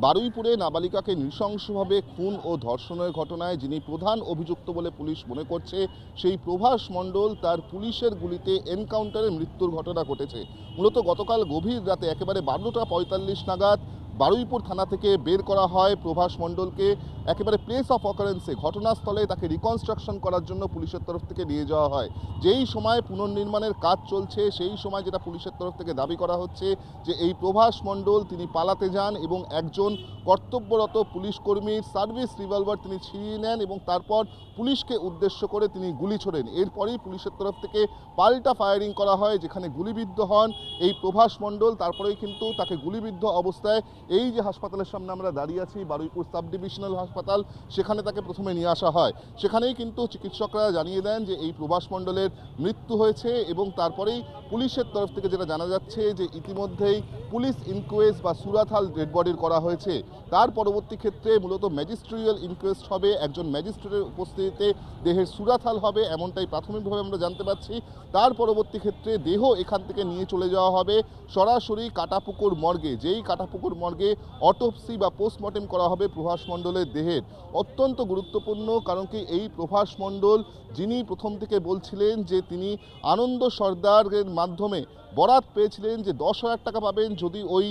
বারুইপুরে নাবালিকাকে নৃশংসভাবে খুন ও ধর্ষণের ঘটনায় যিনি প্রধান অভিযুক্ত বলে পুলিশ মনে করছে সেই প্রভাস মণ্ডল তার পুলিশের গুলিতে এনকাউন্টারে মৃত্যুর ঘটনা ঘটেছে। মূলত গতকাল গভীর রাতে একেবারে 12:45 নাগাদ বারুইপুর থানা থেকে বের করা হয় প্রভাস মণ্ডলকে। একেবারে প্লেস অফ অকারেন্সে ঘটনাস্থলে তাকে রিকনস্ট্রাকশন করার জন্য পুলিশের তরফ থেকে নিয়ে যাওয়া হয়। যেই সময় পুনর্নির্মাণের কাজ চলছে সেই সময় যেটা পুলিশের তরফ থেকে দাবি করা হচ্ছে যে এই প্রভাস মণ্ডল তিনি পালাতে যান এবং একজন কর্তব্যরত পুলিশ কর্মীর সার্ভিস রিভলভার তিনি ছিনিয়ে নেন এবং তারপর পুলিশকে উদ্দেশ্য করে তিনি গুলি ছোড়েন। এরপরেই পুলিশের তরফ থেকে পাল্টা ফায়ারিং করা হয়, যেখানে গুলিবিদ্ধ হন এই প্রভাস মণ্ডল। তারপরেই কিন্তু তাকে গুলিবিদ্ধ অবস্থায় এই যে হাসপাতালের সামনে আমরা দাঁড়িয়ে আছি, বারুইপুর সাব ডিভিশনাল হাসপাতাল, সেখানে তাকে প্রথমে নিয়ে আসা হয়। সেখানেই কিন্তু চিকিৎসকরা জানিয়ে দেন যে এই প্রভাস মণ্ডলের মৃত্যু হয়েছে এবং তারপরেই পুলিশের তরফ থেকে যেটা জানা যাচ্ছে যে ইতিমধ্যেই পুলিশ ইনকোয়েস্ট বা সুরাথাল ডেড বডির করা হয়েছে। তার পরবর্তী ক্ষেত্রে মূলত ম্যাজিস্ট্রিয়াল ইনকোয়েস্ট হবে, একজন ম্যাজিস্ট্রেটের উপস্থিতিতে দেহের সুরাথাল হবে, এমনটাই প্রাথমিকভাবে আমরা জানতে পারছি। তার পরবর্তী ক্ষেত্রে দেহ এখান থেকে নিয়ে চলে যাওয়া হবে সরাসরি কাটাপুকুর মর্গে, যেই কাটাপুকুর মর্গে অটোপসি বা পোস্টমর্টেম করা হবে প্রভাস মণ্ডলের দেহের। অত্যন্ত গুরুত্বপূর্ণ, কারণ কি এই প্রভাস মণ্ডল যিনি প্রথম থেকে বলছিলেন যে তিনি আনন্দ সর্দারের মাধ্যমে বরাত পেয়েছিলেন যে 10,000 টাকা পাবেন যদি ওই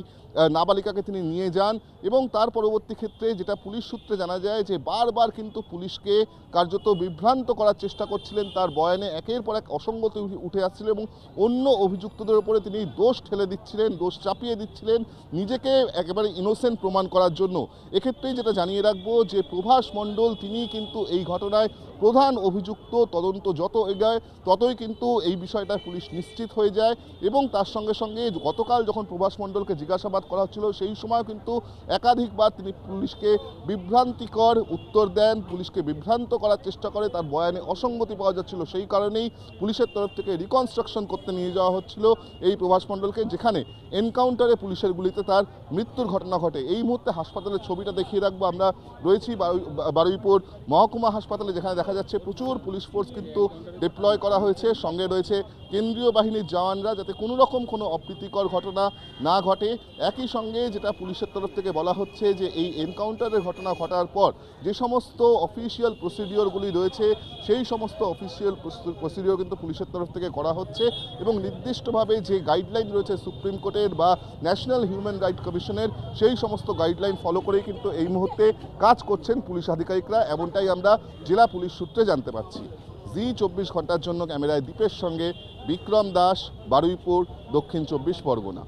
নাবালিকাকে তিনি নিয়ে যান, এবং তার পরবর্তী ক্ষেত্রে যেটা পুলিশ সূত্রে জানা যায় যে বারবার কিন্তু পুলিশকে কার্যত বিভ্রান্ত করার চেষ্টা করছিলেন। তার বয়ানে একের পর এক অসঙ্গতি উঠে আসছিল এবং অন্য অভিযুক্তদের উপরে তিনি দোষ ঠেলে দিচ্ছিলেন, দোষ চাপিয়ে দিচ্ছিলেন নিজেকে একেবারে ইনোসেন্ট প্রমাণ করার জন্য। এক্ষেত্রেই যেটা জানিয়ে রাখবো যে প্রভাস মণ্ডল তিনি কিন্তু এই ঘটনায় প্রধান অভিযুক্ত। তদন্ত যত এগোয় ততই কিন্তু এই বিষয়টা পুলিশ নিশ্চিত হয়ে যায় এবং তার সঙ্গে সঙ্গে গতকাল যখন প্রভাস মণ্ডলকে জিজ্ঞাসাবাদ করা হচ্ছিল সেই সময় কিন্তু একাধিকবার তিনি পুলিশকে বিভ্রান্তিকর উত্তর দেন, পুলিশকে বিভ্রান্ত করার চেষ্টা করে, তার বয়ানে অসঙ্গতি পাওয়া যাচ্ছিল। সেই কারণেই পুলিশের তরফ থেকে রিকনস্ট্রাকশন করতে নিয়ে যাওয়া হচ্ছিল এই প্রভাস মণ্ডলকে, যেখানে এনকাউন্টারে পুলিশের গুলিতে তার মৃত্যুর ঘটনা ঘটে। এই মুহূর্তে হাসপাতালের ছবিটা দেখিয়ে রাখবো। আমরা রয়েছি বারুইপুর মহকুমা হাসপাতালে, যেখানে দেখা যাচ্ছে প্রচুর পুলিশ ফোর্স কিন্তু ডিপ্লয় করা হয়েছে, সঙ্গে রয়েছে কেন্দ্রীয় বাহিনীর জওয়ানরা, যাতে কোনো রকম কোনো অপ্রীতিকর ঘটনা না ঘটে। একই সঙ্গে যেটা পুলিশের তরফ থেকে বলা হচ্ছে যে এই এনকাউন্টারের ঘটনা ঘটার পর যে সমস্ত অফিসিয়াল প্রসিডিওরগুলি রয়েছে সেই সমস্ত অফিসিয়াল প্রসিডিওর কিন্তু পুলিশের তরফ থেকে করা হচ্ছে এবং নির্দিষ্টভাবে যে গাইডলাইন রয়েছে সুপ্রিম কোর্টের বা ন্যাশনাল হিউম্যান রাইট কমিশনের, সেই সমস্ত গাইডলাইন ফলো করেই কিন্তু এই মুহূর্তে কাজ করছেন পুলিশ আধিকারিকরা, এমনটাই আমরা জেলা পুলিশ সূত্রে জানতে পারছি। জি 24 ঘন্টার জন্য ক্যামেরায় দীপের সঙ্গে বিক্রম দাস, বারুইপুর, দক্ষিণ 24 পরগনা।